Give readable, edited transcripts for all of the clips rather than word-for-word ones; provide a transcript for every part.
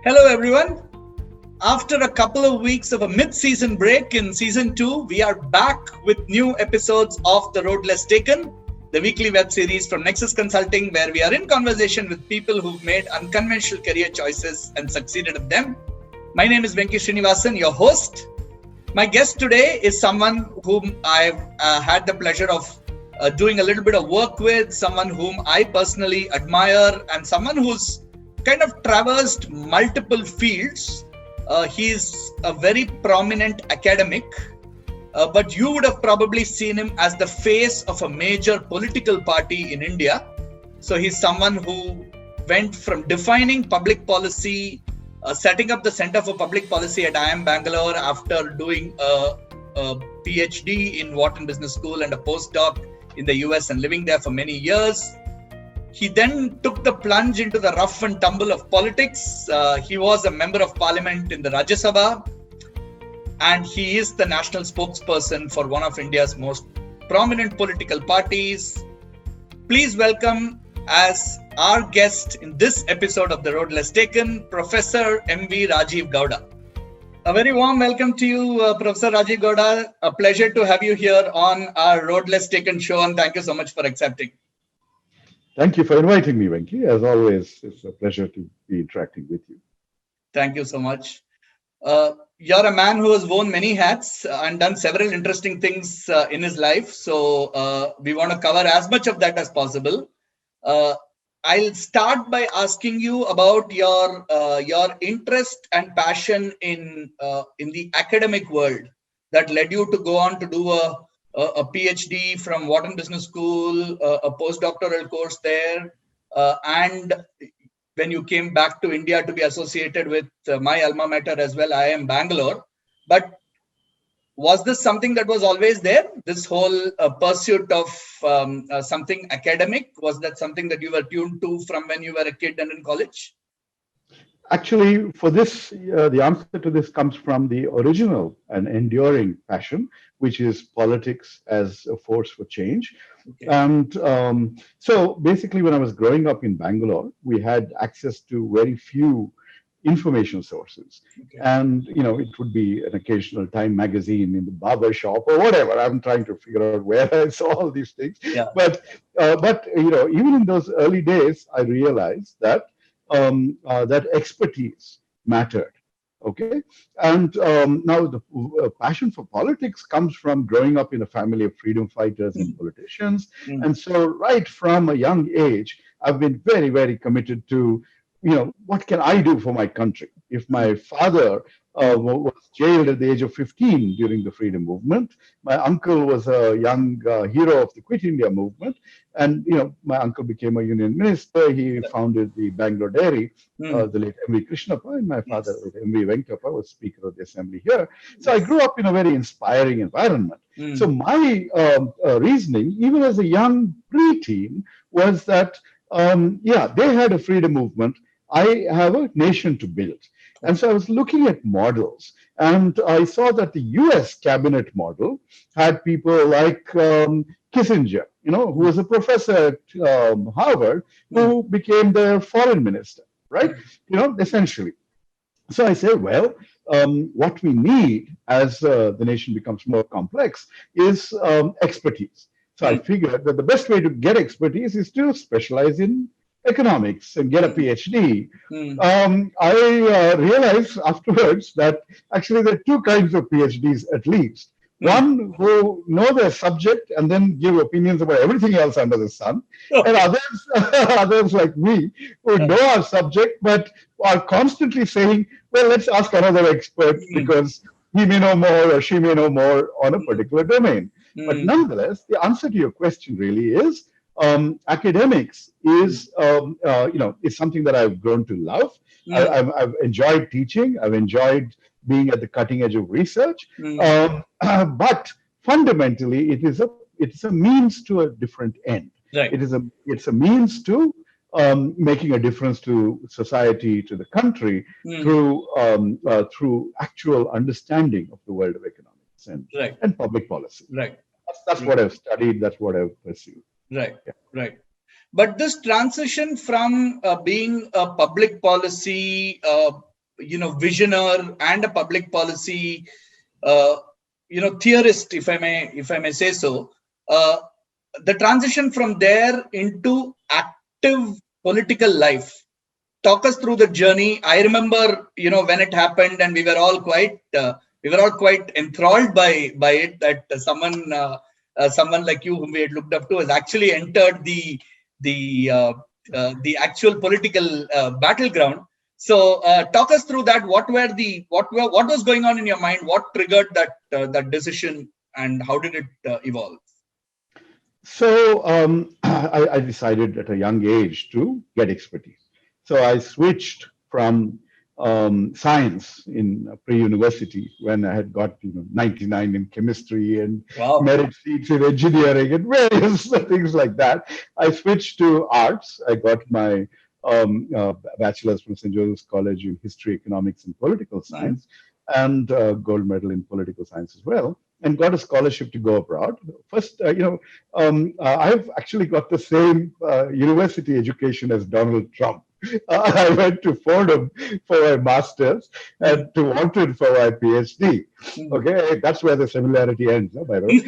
Hello, everyone. After a couple of weeks of a mid-season break in season 2, we are back with new episodes of The Road Less Taken, the weekly web series from Nexus Consulting, where we are in conversation with people who've made unconventional career choices and succeeded at them. My name is Venki Srinivasan, your host. My guest today is someone whom I've had the pleasure of doing a little bit of work with, someone whom I personally admire, and someone who's kind of traversed multiple fields. He's a very prominent academic, but you would have probably seen him as the face of a major political party in India. So he's someone who went from defining public policy, setting up the Center for Public Policy at IIM Bangalore after doing a PhD in Wharton Business School and a postdoc in the US and living there for many years. He then took the plunge into the rough and tumble of politics. He was a member of parliament in the Rajya Sabha, and he is the national spokesperson for one of India's most prominent political parties. Please welcome as our guest in this episode of The Road Less Taken, Professor M.V. Rajeev Gowda. A very warm welcome to you, Professor Rajeev Gowda. A pleasure to have you here on our Road Less Taken show, and thank you so much for accepting. Thank you for inviting me, Venki. As always, it's a pleasure to be interacting with you. Thank you so much. You're a man who has worn many hats and done several interesting things in his life. So we want to cover as much of that as possible. I'll start by asking you about your interest and passion in the academic world that led you to go on to do a PhD from Wharton Business School, a postdoctoral course there, and when you came back to India to be associated with my alma mater as well, IIM Bangalore. But was this something that was always there? This whole pursuit of something academic? Was that something that you were tuned to from when you were a kid and in college? Actually, for this, the answer to this comes from the original and enduring passion, which is politics as a force for change. Okay. And so basically, when I was growing up in Bangalore, we had access to very few information sources. Okay. And, it would be an occasional Time magazine in the barber shop or whatever. I'm trying to figure out where I saw all these things. Yeah. But even in those early days, I realized that that expertise mattered. Okay, and now the passion for politics comes from growing up in a family of freedom fighters and politicians, and so right from a young age, I've been very, very committed to, what can I do for my country? If my father was jailed at the age of 15 during the freedom movement, my uncle was a young hero of the Quit India movement, and my uncle became a union minister. He founded the Bangalore Dairy, the late M.V. Krishnappa, and my father, M.V. Venkatappa, was Speaker of the Assembly here. So I grew up in a very inspiring environment. So my reasoning, even as a young preteen, was that, they had a freedom movement. I have a nation to build. And so I was looking at models, and I saw that the US cabinet model had people like Kissinger, who was a professor at Harvard, who became their foreign minister, right? Essentially. So I said, well, what we need as the nation becomes more complex is expertise. So I figured that the best way to get expertise is to specialize in economics and get a PhD. I realized afterwards that actually there are two kinds of PhDs at least. One who know their subject and then give opinions about everything else under the sun, and others like me who know our subject but are constantly saying, well, let's ask another expert because he may know more or she may know more on a particular domain. But nonetheless, the answer to your question really is, academics is something that I've grown to love. I've enjoyed teaching. I've enjoyed being at the cutting edge of research. But fundamentally, it's a means to a different end. Right. It's a means to making a difference to society, to the country through actual understanding of the world of economics and public policy. Right. That's what I've studied. That's what I've pursued. Right. Yeah. Right. But this transition from being a public policy visioner and a public policy, uh, theorist, if I may say so. Uh, the transition from there into active political life. Talk us through the journey. I remember, when it happened, and we were all quite enthralled by it. That someone like you, whom we had looked up to, has actually entered the actual political battleground. So, talk us through that. What was going on in your mind? What triggered that decision, and how did it evolve? So I decided at a young age to get expertise. So I switched from science in pre-university when I had got 99 in chemistry and Wow. merit seats in engineering and various things like that. I switched to arts. I got my bachelor's from St. Joseph's College in history, economics, and political Mm. science, and gold medal in political science as well, and got a scholarship to go abroad. First, I've actually got the same university education as Donald Trump. I went to Fordham for my master's Mm. and to Wharton for my PhD. Mm. Okay, that's where the similarity ends, by the way.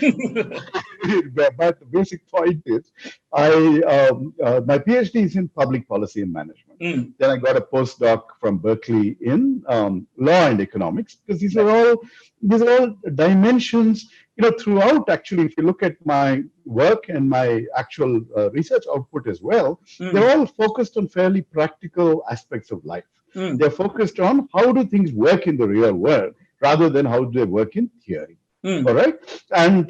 But the basic point is, my PhD is in public policy and management. Mm. Then I got a postdoc from Berkeley in law and economics, because these are all dimensions. Throughout, actually, if you look at my work and my actual research output as well, they're Mm. all focused on fairly practical aspects of life. Mm. They're focused on how do things work in the real world rather than how do they work in theory. All Mm. right. And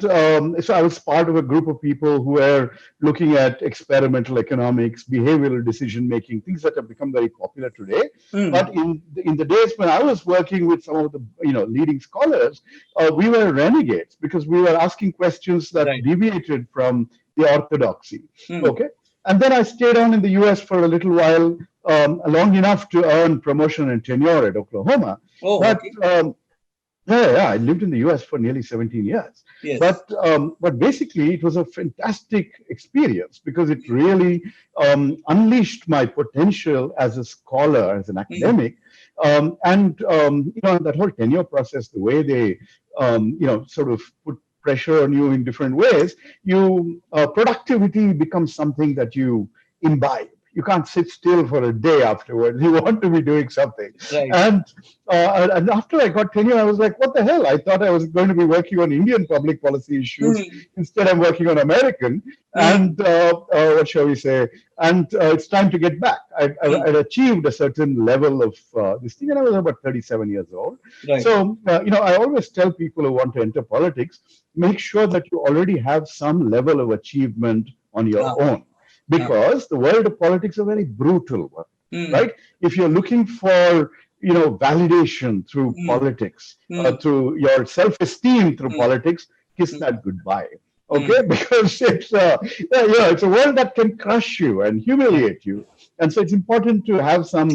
so I was part of a group of people who were looking at experimental economics, behavioral decision making, things that have become very popular today. Mm. But in the days when I was working with some of the leading scholars, we were renegades because we were asking questions that Right. deviated from the orthodoxy. Mm. Okay. And then I stayed on in the US for a little while, long enough to earn promotion and tenure at Oklahoma. Oh, But okay. yeah, I lived in the US for nearly 17 years. Yes. But basically, it was a fantastic experience because it really unleashed my potential as a scholar, as an Mm. academic. And that whole tenure process, the way they, sort of put pressure on you in different ways, productivity becomes something that you imbibe. You can't sit still for a day afterwards. You want to be doing something. Right. And after I got tenure, I was like, what the hell? I thought I was going to be working on Indian public policy issues. Mm. Instead, I'm working on American. Mm. And what shall we say? And it's time to get back. Mm. I'd achieved a certain level of this thing, and I was about 37 years old. Right. So, I always tell people who want to enter politics, make sure that you already have some level of achievement on your Ah. own. Because the world of politics is a very brutal world, Mm. right? If you're looking for, validation through Mm. politics, Mm. through your self-esteem through Mm. politics, kiss Mm. that goodbye. Mm. Okay, because it's a world that can crush you and humiliate you, and so it's important to have some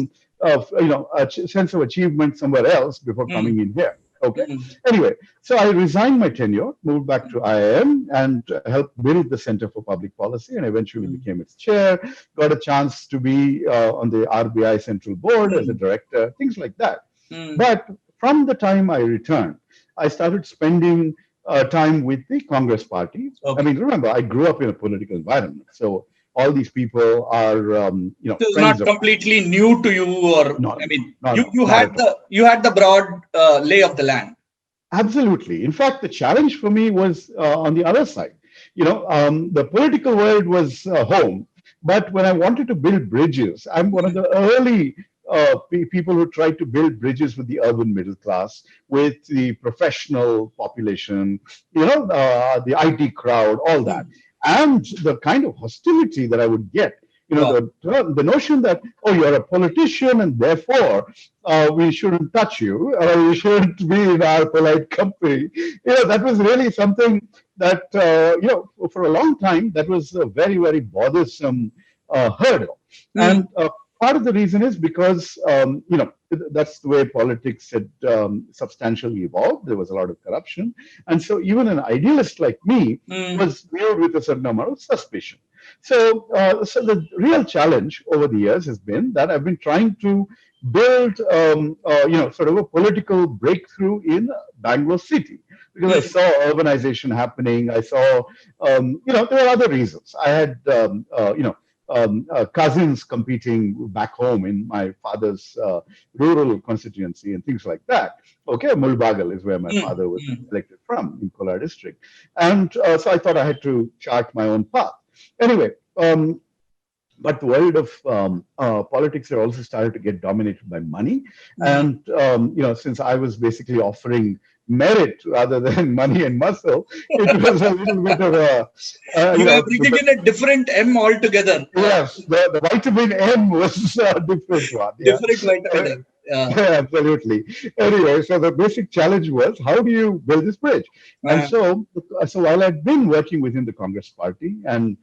sense of achievement somewhere else before Mm. coming in here. Okay. Mm. Anyway, so I resigned my tenure, moved back to IIM, and helped build the Center for Public Policy, and eventually Mm. became its chair. Got a chance to be on the RBI Central Board as a Mm. director, things like that. Mm. But from the time I returned, I started spending time with the Congress Party. I Okay. mean, remember, I grew up in a political environment, so all these people are, So it's friends not of mine. completely new to you, or No, I mean, no, you no, you not had at all. the broad lay of the land. Absolutely. In fact, the challenge for me was on the other side. The political world was home, but when I wanted to build bridges, I'm one of the early people who tried to build bridges with the urban middle class, with the professional population, the IT crowd, all that. Mm. And the kind of hostility that I would get, Wow. the notion that, oh, you're a politician and therefore we shouldn't touch you, or we shouldn't be in our polite company. That was really something that, for a long time, that was a very, very bothersome hurdle. Mm. And part of the reason is because, that's the way politics had substantially evolved. There was a lot of corruption. And so even an idealist like me Mm. was viewed with a certain amount of suspicion. So the real challenge over the years has been that I've been trying to build, sort of a political breakthrough in Bangalore city, because I saw urbanization happening. I saw, there were other reasons. I had, cousins competing back home in my father's rural constituency and things like that. Okay, Mulbagal is where my father was elected from in Kolar district. And so I thought I had to chart my own path. Anyway, but the world of politics had also started to get dominated by money. And, since I was basically offering merit rather than money and muscle, it was a little bit of a... you were bringing in a different M altogether. Yes, the vitamin M was a different one. Yeah. Different vitamin M. Yeah, absolutely. Anyway, so the basic challenge was, how do you build this bridge? And so while I'd been working within the Congress party, and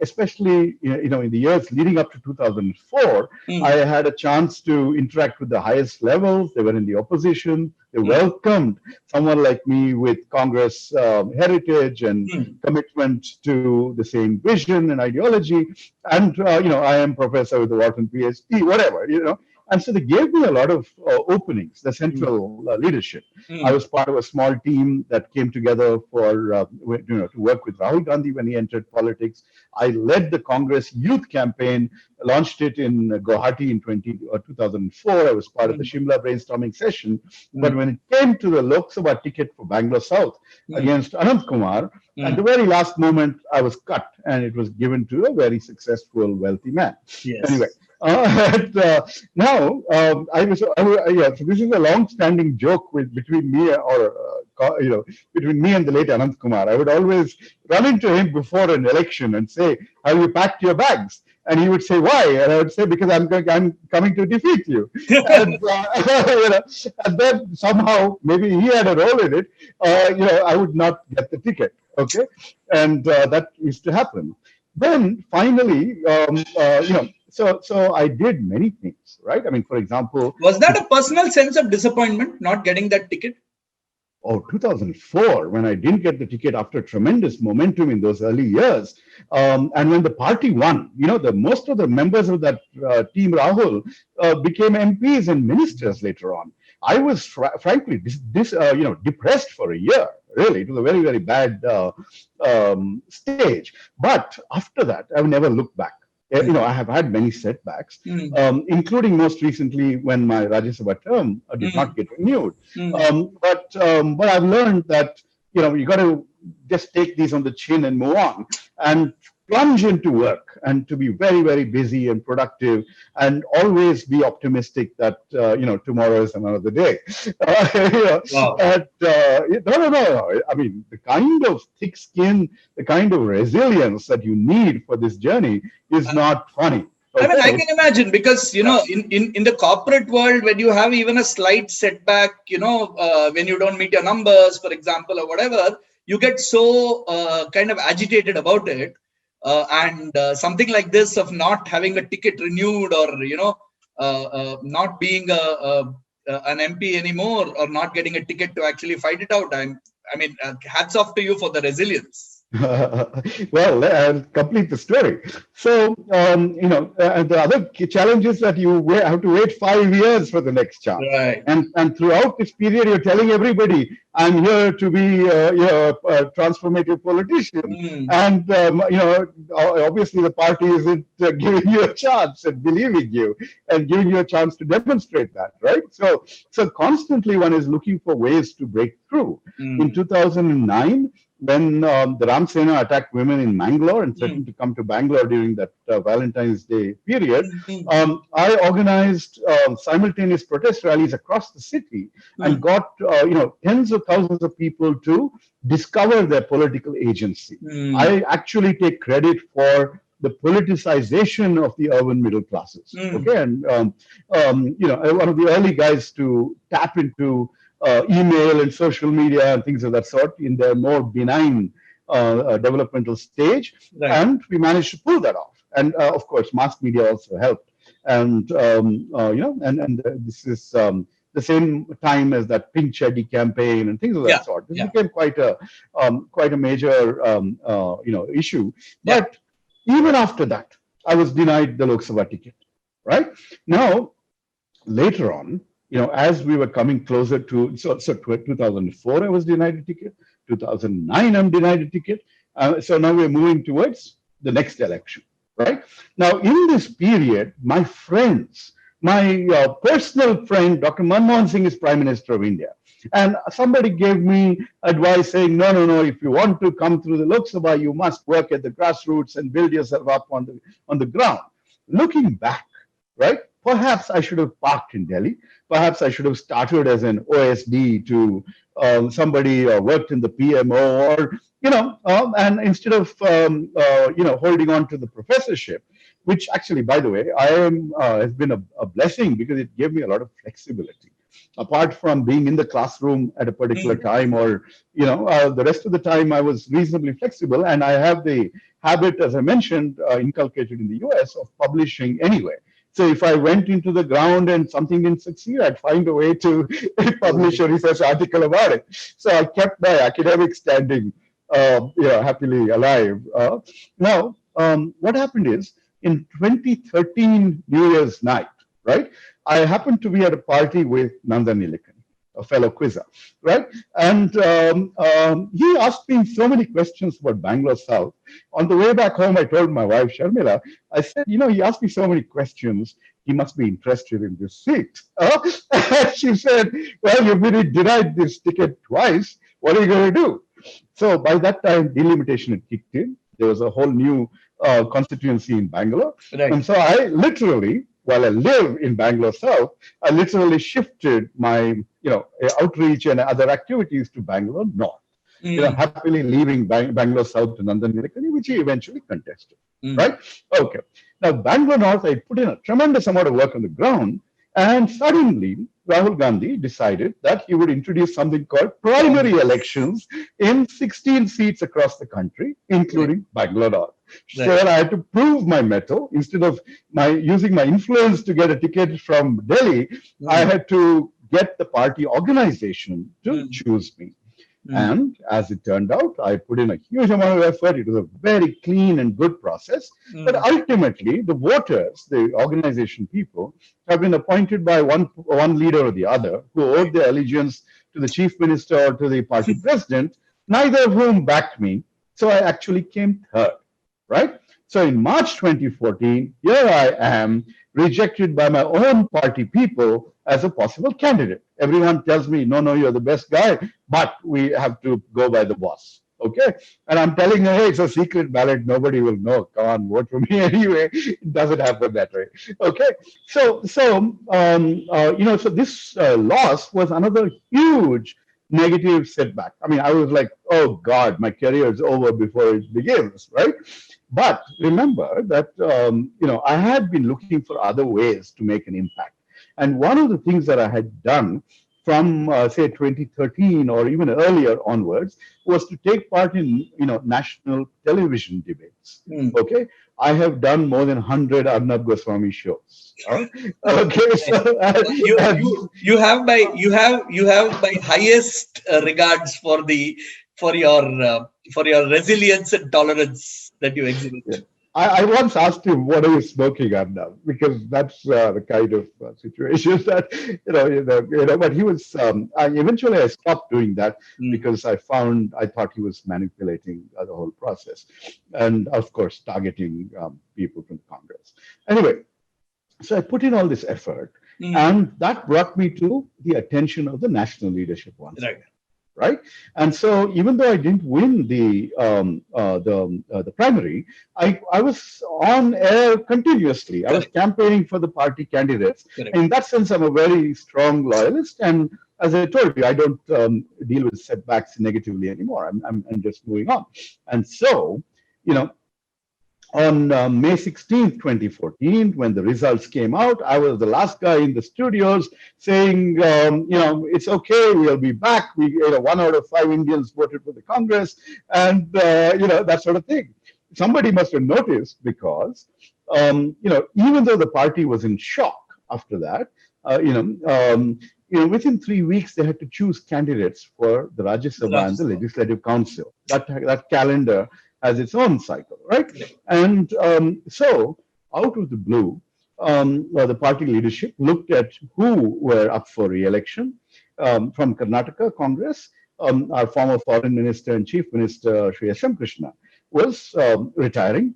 especially in the years leading up to 2004, I had a chance to interact with the highest levels. They were in the opposition. They welcomed someone like me with Congress heritage and commitment to the same vision and ideology. And I am professor with the Wharton PhD, whatever. And so they gave me a lot of openings, the central leadership. I was part of a small team that came together to work with Rahul Gandhi when he entered politics. I led the Congress youth campaign, launched it in Guwahati in 2004. I was part of the Shimla brainstorming session. But when it came to the Lok Sabha ticket for Bangalore South against Anant Kumar, at the very last moment, I was cut, and it was given to a very successful, wealthy man. Yes. Anyway. Now, so this is a long-standing joke between me and the late Anant Kumar. I would always run into him before an election and say, "Have you packed your bags?" And he would say, "Why?" And I would say, "Because I'm coming to defeat you." And, and then somehow, maybe he had a role in it. I would not get the ticket. Okay, and that used to happen. Then finally, So I did many things, right? I mean, for example... Was that a personal sense of disappointment, not getting that ticket? 2004, when I didn't get the ticket after tremendous momentum in those early years. And when the party won, most of the members of that team, Rahul, became MPs and ministers later on. I was frankly depressed for a year. Really, it was a very, very bad stage. But after that, I've never looked back. I have had many setbacks, including most recently when my Rajya Sabha term did not get renewed. But I've learned that you got to just take these on the chin and move on, and plunge into work, and to be very, very busy and productive, and always be optimistic that tomorrow is another day. Wow. No. I mean, the kind of thick skin, the kind of resilience that you need for this journey is not funny. Okay. I mean, I can imagine, because in the corporate world, when you have even a slight setback, when you don't meet your numbers, for example, or whatever, you get so kind of agitated about it. And something like this, of not having a ticket renewed, or not being an MP anymore, or not getting a ticket to actually fight it out. Hats off to you for the resilience. Well, I'll complete the story. So, the other challenge is that you have to wait 5 years for the next chance. Right. And throughout this period, you're telling everybody, I'm here to be a transformative politician. And, obviously the party isn't giving you a chance and believing you and giving you a chance to demonstrate that, right? So constantly one is looking for ways to break through. In 2009, when the Ram Sena attacked women in Bangalore and threatened to come to Bangalore during that Valentine's Day period, I organized simultaneous protest rallies across the city and got tens of thousands of people to discover their political agency. I actually take credit for the politicization of the urban middle classes. Okay, and one of the early guys to tap into email and social media and things of that sort in their more benign developmental stage, right. And we managed to pull that off. And of course, mass media also helped. And this is the same time as that Pink Chetty campaign and things of that sort. This became quite a major issue. But Even after that, I was denied the Lok Sabha ticket, right? Now, later on, as we were coming closer to, so 2004, I was denied a ticket. 2009, I'm denied a ticket. So now we're moving towards the next election, right? Now, in this period, my friends, my personal friend, Dr. Manmohan Singh is Prime Minister of India. And somebody gave me advice saying, no, no, no, if you want to come through the Lok Sabha, you must work at the grassroots and build yourself up on the ground. Looking back, right? Perhaps I should have parked in Delhi. Perhaps I should have started as an OSD to somebody worked in the PMO, or and instead of holding on to the professorship, which actually, by the way, I am has been a blessing because it gave me a lot of flexibility. Apart from being in the classroom at a particular time, or the rest of the time, I was reasonably flexible, and I have the habit, as I mentioned, inculcated in the US, of publishing anyway. So if I went into the ground and something didn't succeed, I'd find a way to publish a research article about it. So I kept my academic standing, happily alive. Now, what happened is, in 2013 New Year's night, right, I happened to be at a party with Nandan Nilekani, a fellow quizzer, right? And he asked me so many questions about Bangalore South. On the way back home, I told my wife, Sharmila, I said, he asked me so many questions. He must be interested in this seat. She said, well, you've been denied this ticket twice. What are you going to do? So by that time, delimitation had kicked in. There was a whole new constituency in Bangalore. Right. And so I literally, while I live in Bangalore South, I literally shifted my, outreach and other activities to Bangalore North. Happily leaving Bangalore South to Nandan Nilekani, which he eventually contested. Right? Okay. Now, Bangalore North, I put in a tremendous amount of work on the ground, and suddenly Rahul Gandhi decided that he would introduce something called primary elections in 16 seats across the country, including Bangalore North. Right. So I had to prove my mettle. Instead of using my influence to get a ticket from Delhi, I had to get the party organization to choose me. And as it turned out, I put in a huge amount of effort. It was a very clean and good process. But ultimately, the voters, the organization people, have been appointed by one leader or the other, who owed their allegiance to the chief minister or to the party president, neither of whom backed me. So I actually came third, right? So in March 2014, here I am, rejected by my own party people as a possible candidate. Everyone tells me, no, you're the best guy, but we have to go by the boss. Okay. And I'm telling her, hey, it's a secret ballot. Nobody will know. Come on, vote for me anyway. It doesn't happen that way. Okay. So this loss was another huge negative setback. I mean, I was like, oh God, my career is over before it begins, right? But remember that, I had been looking for other ways to make an impact. And one of the things that I had done from, say, 2013 or even earlier onwards was to take part in, national television debates. Okay. I have done more than 100 Arnab Goswami shows. Okay. So you have my highest regards for your resilience and tolerance that you exhibit. Yeah. I once asked him, what are you smoking, Arnab? Because that's the kind of situation that, but he was, eventually I stopped doing that because I thought he was manipulating the whole process. And of course, targeting people from Congress. Anyway, so I put in all this effort, and that brought me to the attention of the national leadership once. Right, and so even though I didn't win the primary, I was on air continuously. I was campaigning for the party candidates. In that sense, I'm a very strong loyalist, and as I told you, I don't deal with setbacks negatively anymore. I'm just moving on, and so on May 16th, 2014, when the results came out, I was the last guy in the studios saying, it's okay, we'll be back. 1 out of 5 Indians voted for the Congress, and, that sort of thing. Somebody must have noticed because, even though the party was in shock after that, within 3 weeks, they had to choose candidates for the Rajya Sabha and the Legislative Council. That calendar has its own cycle, right? And so, out of the blue, the party leadership looked at who were up for re-election from Karnataka Congress. Our former foreign minister and chief minister, Sri S. M. Krishna, was retiring.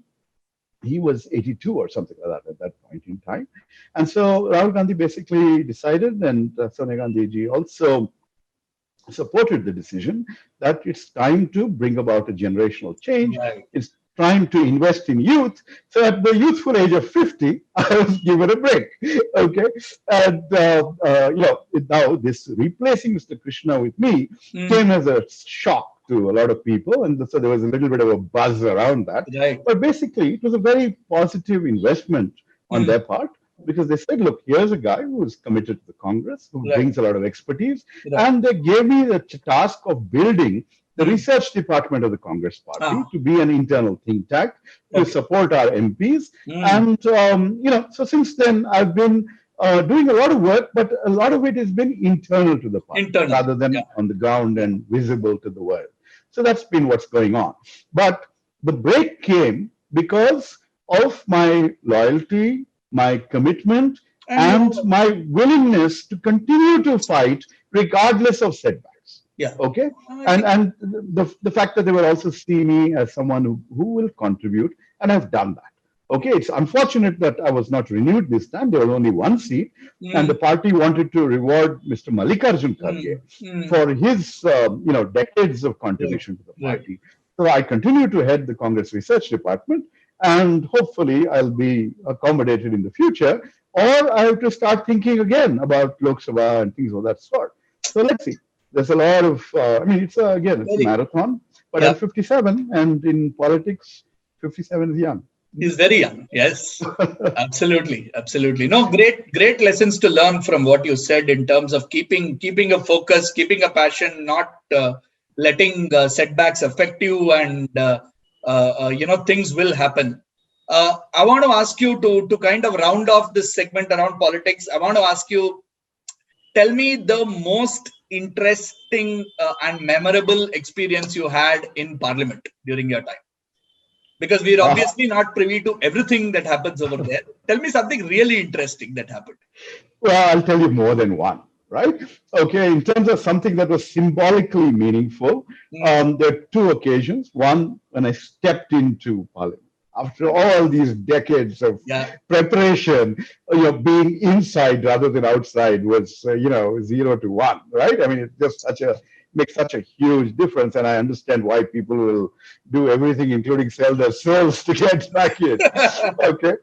He was 82 or something like that at that point in time. And so Rahul Gandhi basically decided, and Sonia Gandhi ji also supported the decision that it's time to bring about a generational change. Right. It's time to invest in youth. So at the youthful age of 50, I was given a break. Okay. And, now this replacing Mr. Krishna with me came as a shock to a lot of people. And so there was a little bit of a buzz around that. Right. But basically, it was a very positive investment on their part, because they said, look, here's a guy who is committed to the Congress, who brings a lot of expertise. And they gave me the task of building the research department of the Congress party to be an internal think tank, to support our MPs. And, so since then, I've been doing a lot of work, but a lot of it has been internal to the party rather than on the ground and visible to the world. So that's been what's going on. But the break came because of my loyalty, my commitment, and my willingness to continue to fight regardless of setbacks. Yeah. Okay. And the fact that they will also see me as someone who will contribute, and I've done that. Okay. It's unfortunate that I was not renewed this time. There was only one seat, and the party wanted to reward Mr. Mallikarjun Kharge for his, decades of contribution to the party. So I continue to head the Congress Research Department, and hopefully I'll be accommodated in the future, or I have to start thinking again about Lok Sabha and things of that sort. So let's see. There's a lot of, it's a marathon, but I'm 57, and in politics, 57 is young. He's very young. Yes, absolutely. Absolutely. No, great lessons to learn from what you said in terms of keeping a focus, keeping a passion, not letting setbacks affect you, and things will happen. I want to ask you to kind of round off this segment around politics. I want to ask you, tell me the most interesting and memorable experience you had in Parliament during your time. Because we're obviously not privy to everything that happens over there. Tell me something really interesting that happened. Well, I'll tell you more than one. Right? Okay, in terms of something that was symbolically meaningful, there are two occasions. One, when I stepped into Parliament. After all these decades of preparation, being inside rather than outside was, 0 to 1, right? I mean, it's just makes such a huge difference, and I understand why people will do everything, including sell their souls, to get back in. Okay.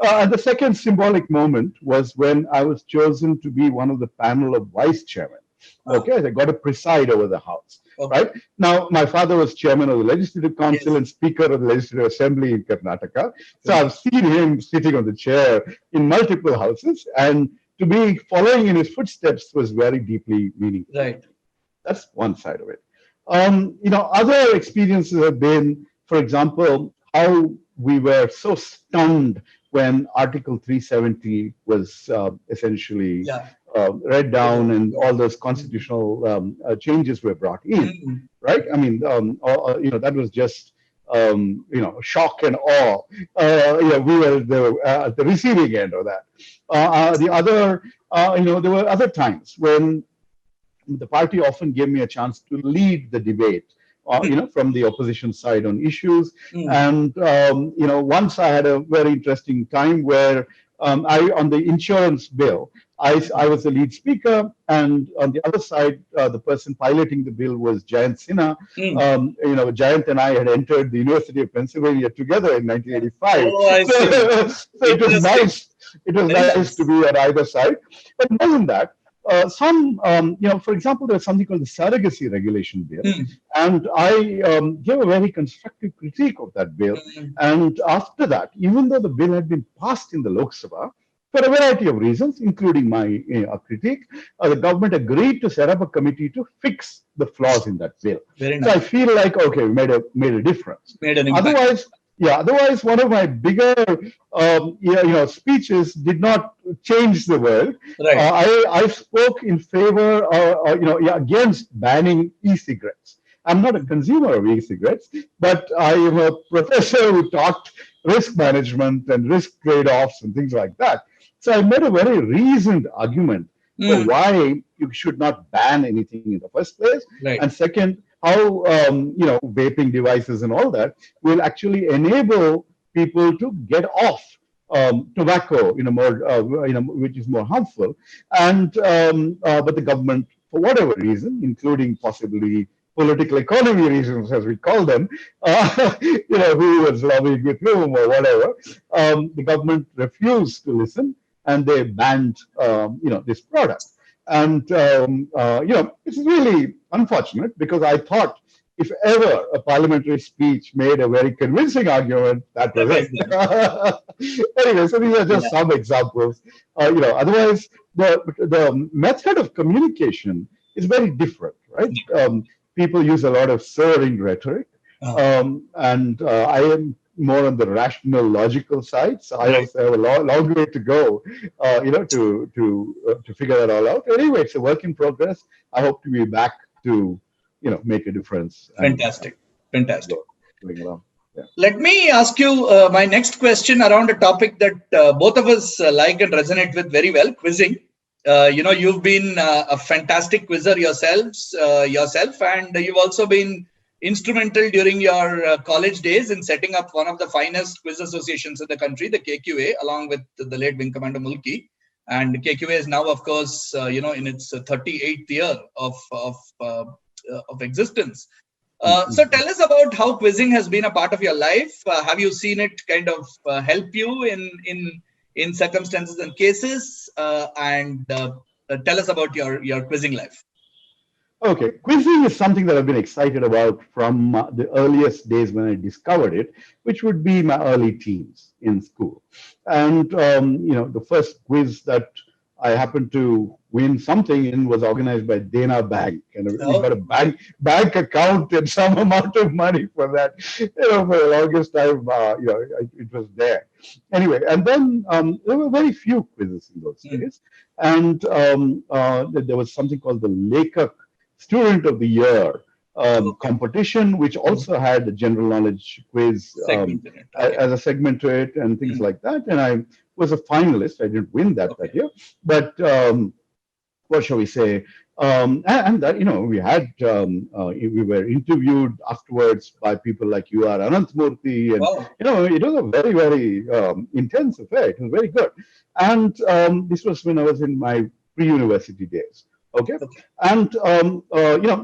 And the second symbolic moment was when I was chosen to be one of the panel of vice chairmen. Okay, I got to preside over the House. Right now, my father was chairman of the Legislative Council and Speaker of the Legislative Assembly in Karnataka. So I've seen him sitting on the chair in multiple houses, and to be following in his footsteps was very deeply meaningful. Right. That's one side of it. Other experiences have been, for example, how we were so stunned when Article 370 was essentially read down, and all those constitutional changes were brought in, right? I mean, that was just, shock and awe. We were at the receiving end of that. There were other times when the party often gave me a chance to lead the debate, from the opposition side on issues. And, once I had a very interesting time where on the insurance bill, I was the lead speaker, and on the other side, the person piloting the bill was Jayant Sinha. Jayant and I had entered the University of Pennsylvania together in 1985. So it was nice. It was nice to be on either side. But more than that, for example, there's something called the surrogacy regulation bill, and I gave a very constructive critique of that bill. And after that, even though the bill had been passed in the Lok Sabha, for a variety of reasons, including my critique, the government agreed to set up a committee to fix the flaws in that bill. So I feel like, okay, we made a difference. Made an impact. Otherwise, one of my bigger, speeches did not change the world. Right. I spoke in favor, against banning e-cigarettes. I'm not a consumer of e-cigarettes, but I am a professor who taught risk management and risk trade-offs and things like that. So I made a very reasoned argument for why you should not ban anything in the first place, Right. and second, how vaping devices and all that will actually enable people to get off tobacco in a more which is more harmful, and but the government, for whatever reason, including possibly political economy reasons, as we call them, who was lobbying with whom or whatever, the government refused to listen and they banned this product. And it's really unfortunate because I thought if ever a parliamentary speech made a very convincing argument, that was it. Anyway, so these are just some examples. Otherwise, the method of communication is very different, right? People use a lot of soaring rhetoric, and I am more on the rational, logical side. So I also have a long way to go, to figure that all out. Anyway, it's a work in progress. I hope to be back to make a difference. Fantastic. Fantastic. Yeah. Let me ask you my next question around a topic that both of us like and resonate with very well, quizzing. You've been a fantastic quizzer yourself, and you've also been instrumental during your college days in setting up one of the finest quiz associations in the country, the KQA, along with the late Wing Commander Mulki. And KQA is now, of course, in its 38th year of existence. So tell us about how quizzing has been a part of your life. Have you seen it kind of help you in circumstances and cases? And tell us about your quizzing life. Okay, quizzing is something that I've been excited about from the earliest days when I discovered it, which would be my early teens in school. And the first quiz that I happened to win something in was organized by Dana Bank, and we got a bank account and some amount of money for that. For the longest time, it was there. Anyway, and then there were very few quizzes in those days, and there was something called the Lekak Student of the Year competition, which also had a general knowledge quiz as a segment to it and things like that. And I was a finalist. I didn't win that year, but what shall we say? And that we had we were interviewed afterwards by people like U.R. Anantmurthy, and it was a very, very intense affair. It was very good, and this was when I was in my pre-university days. Okay. And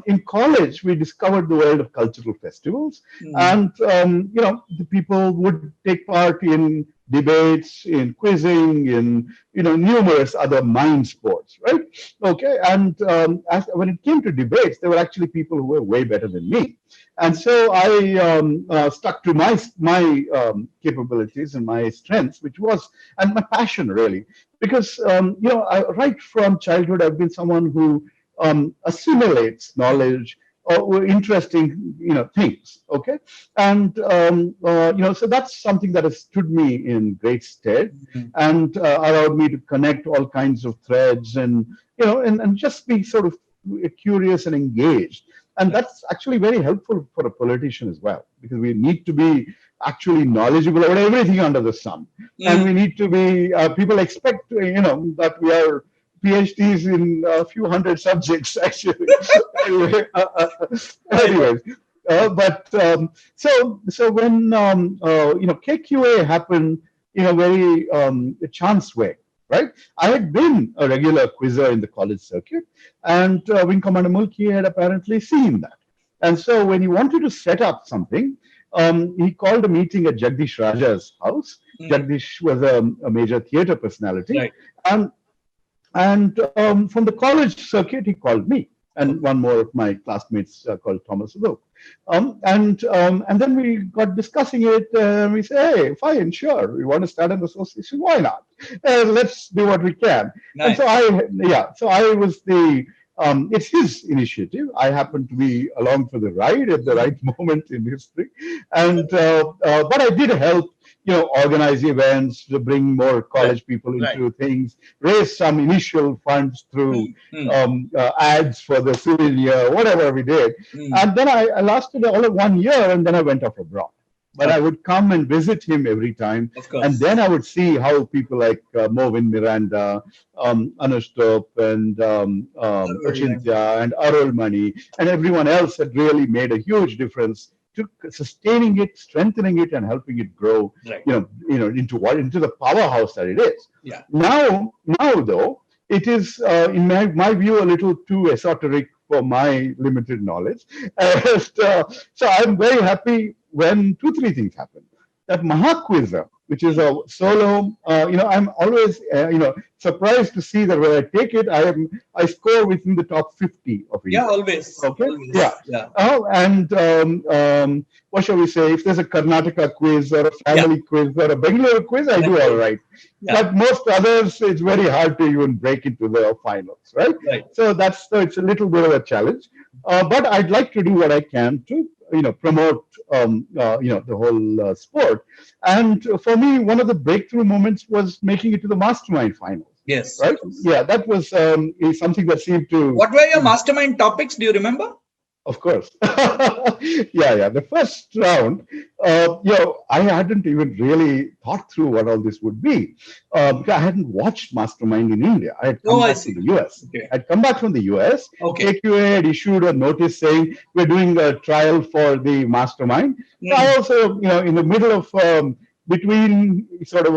in college we discovered the world of cultural festivals, and the people would take part in debates, in quizzing, in numerous other mind sports, right? Okay. And when it came to debates, there were actually people who were way better than me, and so I stuck to my capabilities and my strengths, which was, and my passion really. Because right from childhood, I've been someone who assimilates knowledge or interesting things. Okay, and so that's something that has stood me in great stead, and allowed me to connect all kinds of threads, and and just be sort of curious and engaged. And that's actually very helpful for a politician as well, because we need to be actually knowledgeable about everything under the sun. And we need to be, people expect, that we are PhDs in a few hundred subjects, actually. Anyways, so when, KQA happened in a very chance way. Right, I had been a regular quizzer in the college circuit, and Wing Commander Mulki had apparently seen that. And so when he wanted to set up something, he called a meeting at Jagdish Raja's house. Jagdish was a major theatre personality, right. and from the college circuit, he called me and one more of my classmates called Thomas Luke. And then we got discussing it, and we said, hey, fine, sure, we want to start an association, why not? Let's do what we can. Nice. And so I was it's his initiative. I happened to be along for the ride at the right moment in history. And but I did help organize events to bring more college people Right. into things, raise some initial funds through ads for the civil year, whatever we did. And then I lasted all of 1 year, and then I went off abroad. But I would come and visit him every time. Of course. And then I would see how people like Movin Miranda, Anushtop, and Ochintya, and Arul Mani, and everyone else had really made a huge difference to sustaining it, strengthening it, and helping it grow, into the powerhouse that it is. Yeah. Now though, it is, in my view, a little too esoteric for my limited knowledge. And, so I'm very happy when 2-3 things happen. That Mahaqwizza, which is a solo, I'm always, surprised to see that when I take it, I score within the top 50 of India. Yeah, always. Okay. Always. Yeah. And what shall we say? If there's a Karnataka quiz or a family quiz or a Bangalore quiz, I do all right. Yeah. But most others, it's very hard to even break into the finals, right? So it's a little bit of a challenge. But I'd like to do what I can to promote the whole sport. And for me, one of the breakthrough moments was making it to the Mastermind finals. Yes. Right? Yeah, that was something that seemed to... What were your Mastermind topics? Do you remember? Of course. Yeah. The first round, I hadn't even really thought through what all this would be. Because I hadn't watched Mastermind in India. I had come back from the US. Okay. I'd come back from the US. Okay. AQA had issued a notice saying, we're doing a trial for the Mastermind. I also, in the middle of... between sort of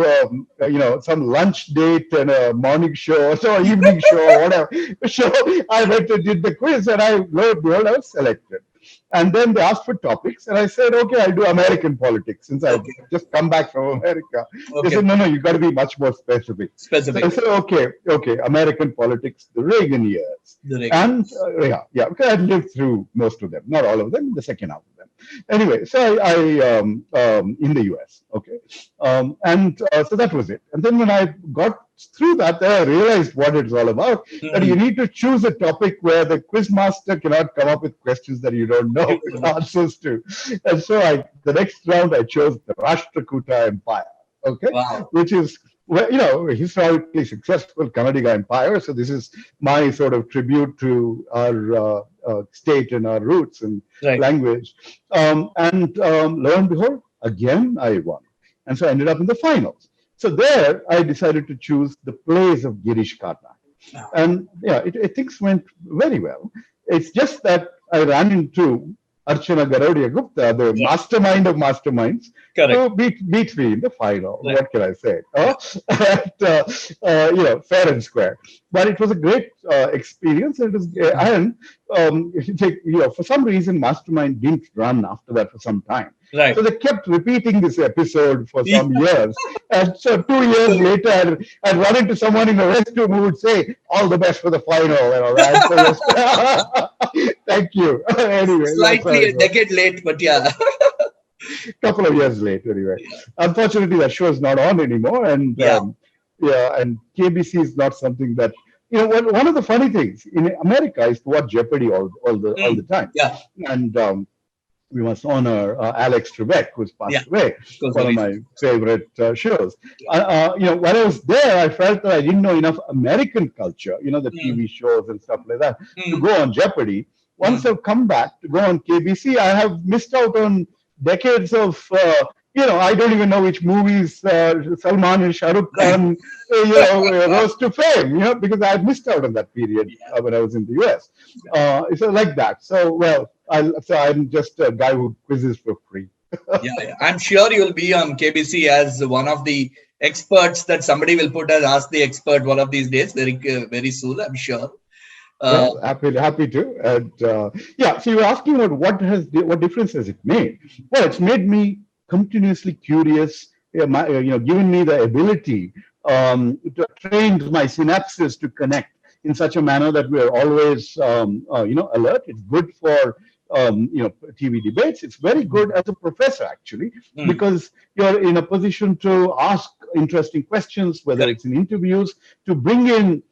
some lunch date and a morning show or evening show or whatever. So I went and did the quiz, and I was selected. And then they asked for topics, and I said, okay, I'll do American politics since I've just come back from America. They said, no, you've got to be much more specific. So I said, okay, American politics, the Reagan years. And because I'd lived through most of them, not all of them, the second half of them. Anyway, so I in the US, so that was it. And then when I got through that, I realized what it's all about. That you need to choose a topic where the quiz master cannot come up with questions that you don't know answers to. And so the next round I chose the Rashtrakuta Empire, which is historically successful Kannadiga Empire. So this is my sort of tribute to our state and our roots and language. And lo and behold, again I won. And so I ended up in the finals. So there I decided to choose the plays of Girish Karnad. And things went very well. It's just that I ran into Archana Garodia Gupta, the mastermind of masterminds, who beat me in the final. What can I say? Fair and square. But it was a great experience. It was, for some reason, Mastermind didn't run after that for some time. So they kept repeating this episode for some years. And so 2 years later, I'd run into someone in the restroom who would say, all the best for the final and all that. So thank you. Anyway, slightly a decade late, but yeah. Couple of years late, anyway. Unfortunately, that show is not on anymore. And and KBC is not something that, one of the funny things in America is to watch Jeopardy all the time. And we must honor Alex Trebek, who's passed away. One of my favorite shows. When I was there, I felt that I didn't know enough American culture, the TV shows and stuff like that, to go on Jeopardy. Once I've come back to go on KBC, I have missed out on decades of, I don't even know which movies Salman and Shah Rukh Khan, rose to fame, because I had missed out on that period when I was in the US. It's like that. So, I'm just a guy who quizzes for free. I'm sure you'll be on KBC as one of the experts that somebody will put as Ask the Expert one of these days, very soon, I'm sure. Happy to. And so you were asking about what difference has it made? Well, it's made me continuously curious, given me the ability to train my synapses to connect in such a manner that we are always, alert. It's good for TV debates. It's very good as a professor, actually, because you're in a position to ask interesting questions, whether it's in interviews, to bring in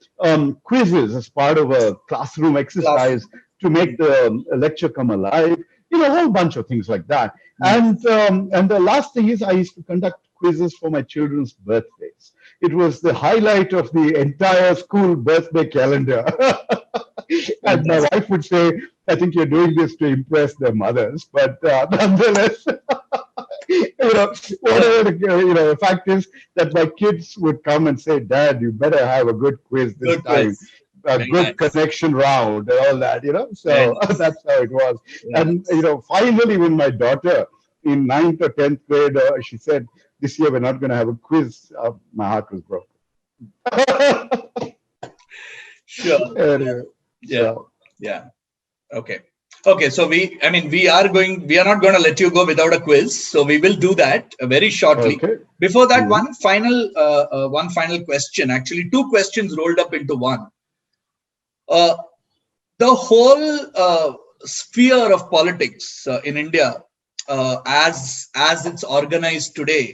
quizzes as part of a classroom exercise to make the lecture come alive. A whole bunch of things like that. And the last thing is I used to conduct quizzes for my children's birthdays. It was the highlight of the entire school birthday calendar. And my Fantastic. wife would say, I think you're doing this to impress their mothers, but nonetheless, whatever the fact is that my kids would come and say, Dad, you better have a good quiz this Good time, quiz. a Very good nice. connection round and all that, Very So nice. that's how it was. Very And, nice. finally, when my daughter in ninth or 10th grade, she said, this year we're not going to have a quiz, my heart was broken. Sure. Anyway, Yeah. so, Yeah. Okay. Okay. So we are not going to let you go without a quiz. So we will do that very shortly. okay. Before that, Mhm. one final question. Actually, two questions rolled up into one. Uh, the whole sphere of politics in India, as it's organized today,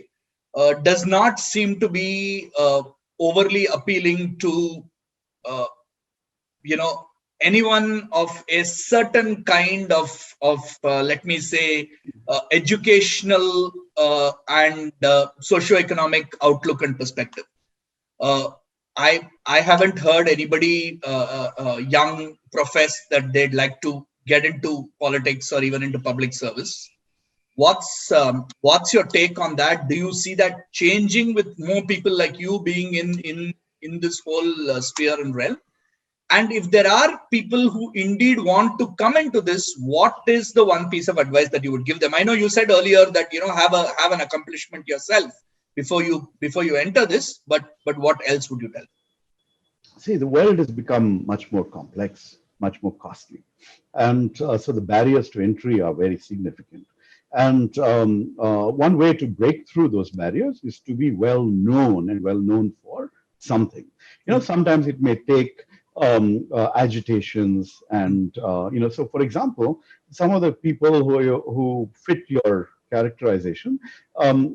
does not seem to be overly appealing to uh, anyone of a certain kind of let me say educational and socioeconomic outlook and perspective. uh, I haven't heard anybody young profess that they'd like to get into politics or even into public service. What's your take on that? Do you see that changing with more people like you being in this whole sphere and realm? And if there are people who indeed want to come into this, what is the one piece of advice that you would give them? I know you said earlier that have an accomplishment yourself before you enter this, but what else would you tell? See, the world has become much more complex, much more costly. And so the barriers to entry are very significant. And one way to break through those barriers is to be well known and well known for something. Sometimes it may take agitations and, so for example, some of the people who fit your characterization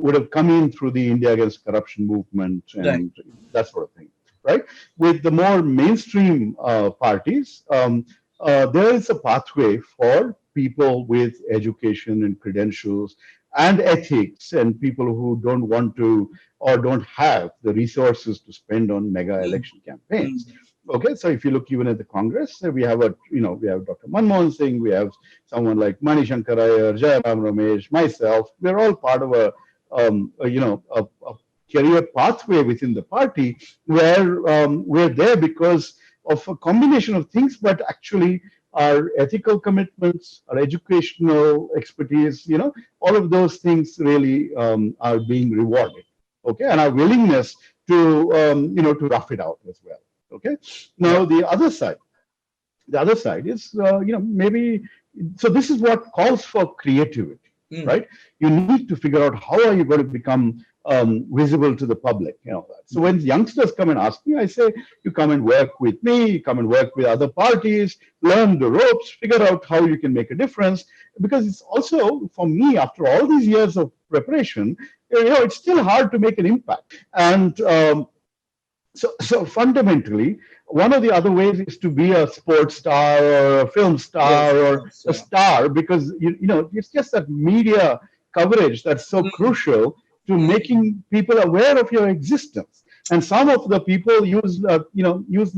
would have come in through the India Against Corruption movement Right. and that sort of thing, right? With the more mainstream parties, there is a pathway for people with education and credentials and ethics and people who don't want to or don't have the resources to spend on mega Mm, election campaigns. mm, Okay, so if you look even at the Congress, we have we have Dr. Manmohan Singh, we have someone like Mani Shankar Iyer, Jairam Ramesh, myself. We're all part of a career pathway within the party where we're there because of a combination of things, but actually our ethical commitments, our educational expertise, all of those things really are being rewarded. Okay, and our willingness to to rough it out as well. Okay, right. now the other side is maybe, so this is what calls for creativity, Mm, right? You need to figure out how are you going to become visible to the public, so when youngsters come and ask me, I say, you come and work with me, you come and work with other parties, learn the ropes, figure out how you can make a difference, because it's also for me, after all these years of preparation, it's still hard to make an impact. And so fundamentally, one of the other ways is to be a sports star or a film Yes, star or yes, a yeah. star, because it's just that media coverage that's so Mm, crucial to mm, making people aware of your existence. And some of the people use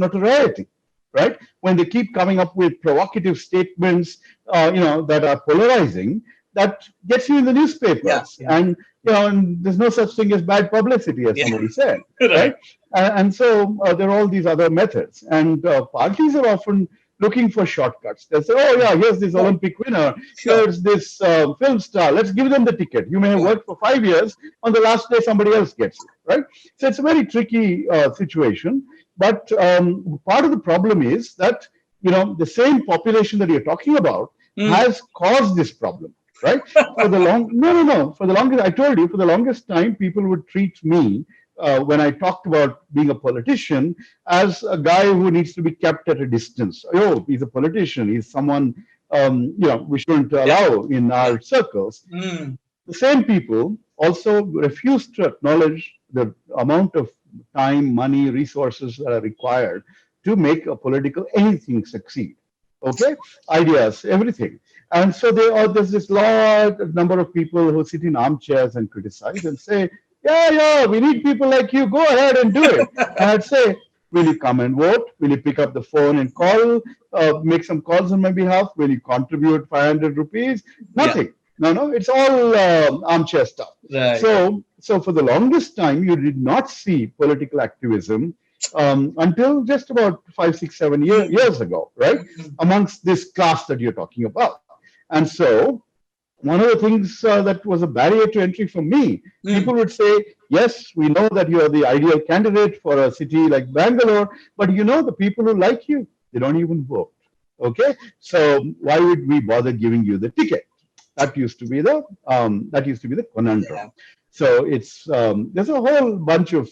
notoriety, right? When they keep coming up with provocative statements, that are polarizing, that gets you in the yeah, newspapers, yeah, and and there's no such thing as bad publicity, as yeah. somebody said, Right. right? And so there are all these other methods, and parties are often looking for shortcuts. They say, "Oh yeah, here's this Right. Olympic winner. Sure. Here's this film star. Let's give them the ticket. You may have Sure. worked for 5 years. On the last day, somebody else gets it, right?" So it's a very tricky situation. But part of the problem is that the same population that you're talking about Mm, has caused this problem, right? For the longest, I told you, for the longest time, people would treat me, when I talked about being a politician, as a guy who needs to be kept at a distance. Oh, he's a politician. He's someone we shouldn't yeah, allow in yeah. our circles. Mm, The same people also refuse to acknowledge the amount of time, money, resources that are required to make a political anything succeed. Okay, ideas, everything. And so there's this large number of people who sit in armchairs and criticize and say, yeah, we need people like you. Go ahead and do it. And I'd say, will you come and vote? Will you pick up the phone and call, make some calls on my behalf? Will you contribute 500 rupees? Yeah. Nothing. No, it's all armchair stuff. Right. So for the longest time, you did not see political activism until just about 5, 6, 7 years ago, right? Amongst this class that you're talking about. And so one of the things that was a barrier to entry for me, people would say, yes, we know that you are the ideal candidate for a city like Bangalore, but the people who like you, they don't even vote. Okay, so why would we bother giving you the ticket? That used to be the conundrum. Yeah. So it's there's a whole bunch of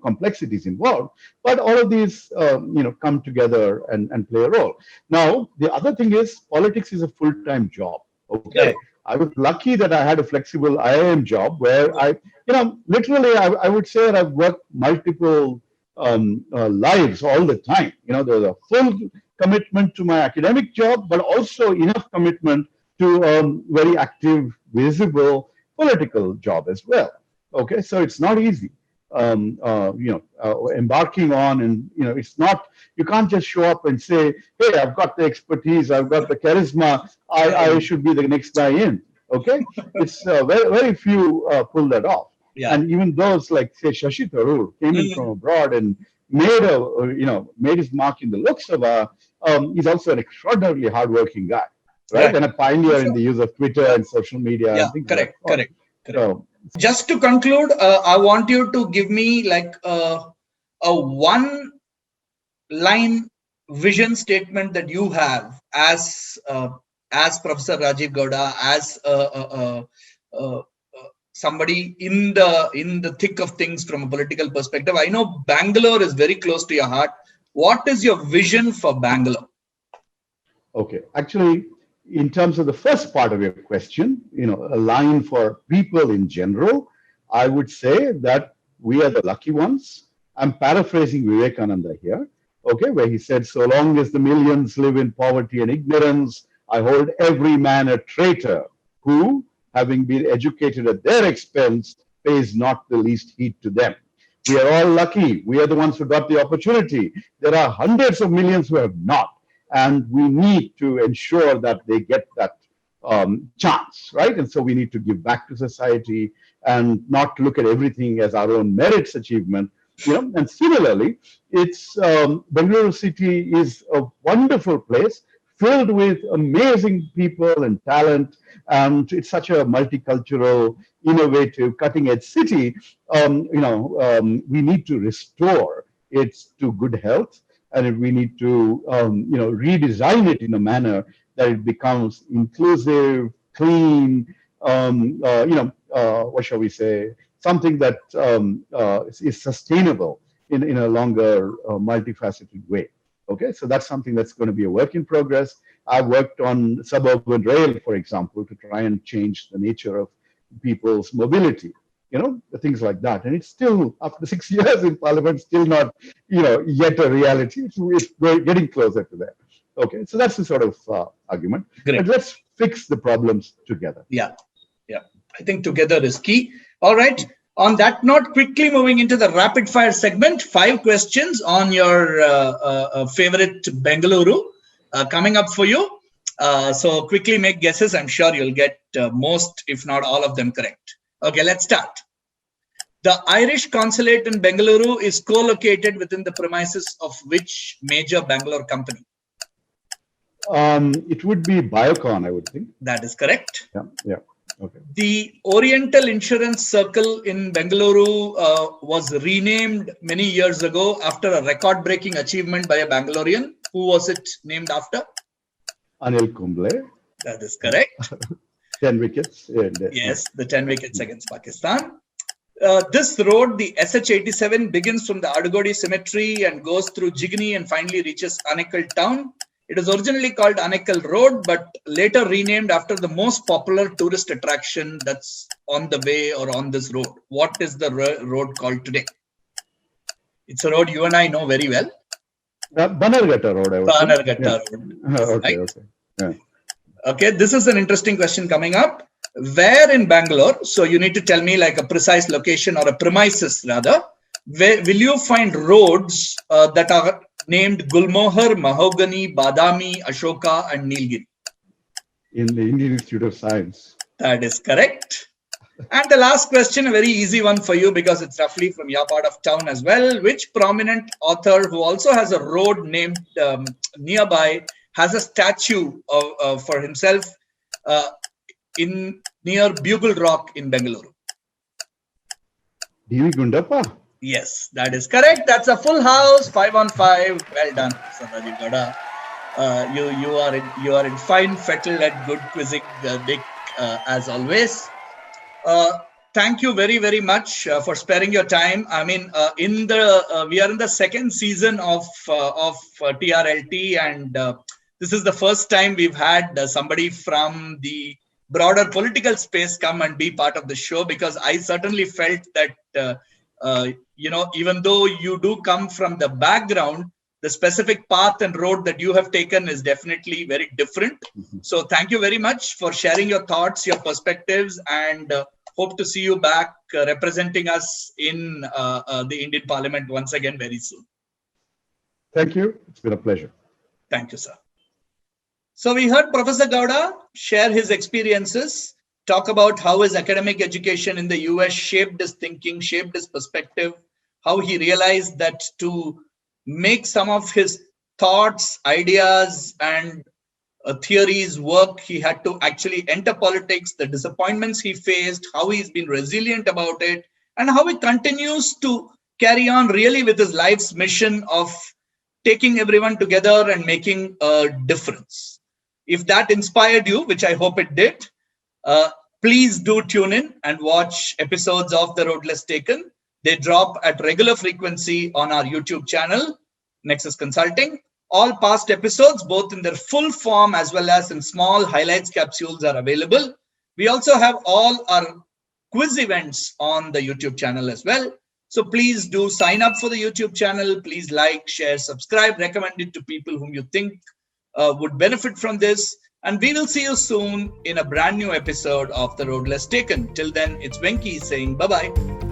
complexities involved, but all of these come together and play a role. Now the other thing is politics is a full-time job. Okay, Right. I was lucky that I had a flexible IIM job where literally, I would say that I've worked multiple lives all the time. There was a full commitment to my academic job, but also enough commitment to very active, visible political job as well. Okay, so it's not easy. Embarking on, and it's not. You can't just show up and say, "Hey, I've got the expertise, I've got the charisma, I should be the next guy in." Okay, it's very few pull that off. Yeah. And even those like say Shashi Tharoor came in from abroad and made his mark in the Lok Sabha. He's also an extraordinarily hardworking guy, right? And a pioneer in the use of Twitter and social media. Yeah, and things correct. So, Just to conclude, I want you to give me like a one line vision statement that you have as Professor Rajeev Gowda, as somebody in the thick of things from a political perspective. I know Bangalore is very close to your heart. What is your vision for Bangalore? Okay, actually, in terms of the first part of your question, a line for people in general, I would say that we are the lucky ones. I'm paraphrasing Vivekananda here, okay, where he said, so long as the millions live in poverty and ignorance, I hold every man a traitor who, having been educated at their expense, pays not the least heed to them. We are all lucky. We are the ones who got the opportunity. There are hundreds of millions who have not. And we need to ensure that they get that chance, right? And so we need to give back to society and not look at everything as our own merits achievement. And similarly, Bangalore city is a wonderful place filled with amazing people and talent, and it's such a multicultural, innovative, cutting-edge city. We need to restore it to good health. And we need to, redesign it in a manner that it becomes inclusive, clean, what shall we say, something that is sustainable in a longer, multifaceted way. Okay, so that's something that's going to be a work in progress. I've worked on suburban rail, for example, to try and change the nature of people's mobility. Things like that. And it's still, after 6 years in Parliament, still not, yet a reality. It's getting closer to that. Okay, so that's the sort of argument. Great. But let's fix the problems together. Yeah. I think together is key. All right. On that note, quickly moving into the rapid fire segment, 5 questions on your favorite Bengaluru coming up for you. So quickly make guesses. I'm sure you'll get most, if not all of them correct. Okay, let's start. The Irish consulate in Bengaluru is co-located within the premises of which major Bangalore company? It would be Biocon, I would think. That is correct. Yeah. Okay. The Oriental Insurance Circle in Bengaluru was renamed many years ago after a record-breaking achievement by a Bangalorean. Who was it named after? Anil Kumble. That is correct. 10 wickets. Yes, the 10 wickets against Pakistan. This road, the SH87, begins from the Adugodi Cemetery and goes through Jigni and finally reaches Anekal town. It was originally called Anekal Road, but later renamed after the most popular tourist attraction that's on the way or on this road. What is the road called today? It's a road you and I know very well. Bannerghatta Road, I would Bannerghatta Road. Okay, right. okay. Yeah. Okay, this is an interesting question coming up. Where in Bangalore, so you need to tell me like a precise location or a premises rather, where will you find roads that are named Gulmohar, Mahogany, Badami, Ashoka and Nilgiri? In the Indian Institute of Science. That is correct. And the last question, a very easy one for you because it's roughly from your part of town as well. Which prominent author who also has a road named nearby has a statue for himself in near Bugle Rock in Bangalore? D.V. Gundappa? Yes, that is correct. That's a full house, 5 on 5. Well done, Sir Rajeev Gowda. You are in fine fettle at good quizzing, Dick, as always. Thank you very, very much for sparing your time. I mean, we are in the second season of TRLT, and this is the first time we've had somebody from the broader political space come and be part of the show, because I certainly felt that even though you do come from the background, the specific path and road that you have taken is definitely very different. So thank you very much for sharing your thoughts, your perspectives, and hope to see you back representing us in the Indian Parliament once again very soon. Thank you. It's been a pleasure. Thank you, sir. So we heard Professor Gowda share his experiences, talk about how his academic education in the US shaped his thinking, shaped his perspective, how he realized that to make some of his thoughts, ideas, and theories work, he had to actually enter politics, the disappointments he faced, how he's been resilient about it, and how he continues to carry on really with his life's mission of taking everyone together and making a difference. If that inspired you, which I hope it did, please do tune in and watch episodes of The Road Less Taken. They drop at regular frequency on our YouTube channel, Nexus Consulting. All past episodes, both in their full form as well as in small highlights capsules, are available. We also have all our quiz events on the YouTube channel as well. So please do sign up for the YouTube channel. Please like, share, subscribe, recommend it to people whom you think would benefit from this. And we will see you soon in a brand new episode of The Road Less Taken. Till then, it's Venki saying bye-bye.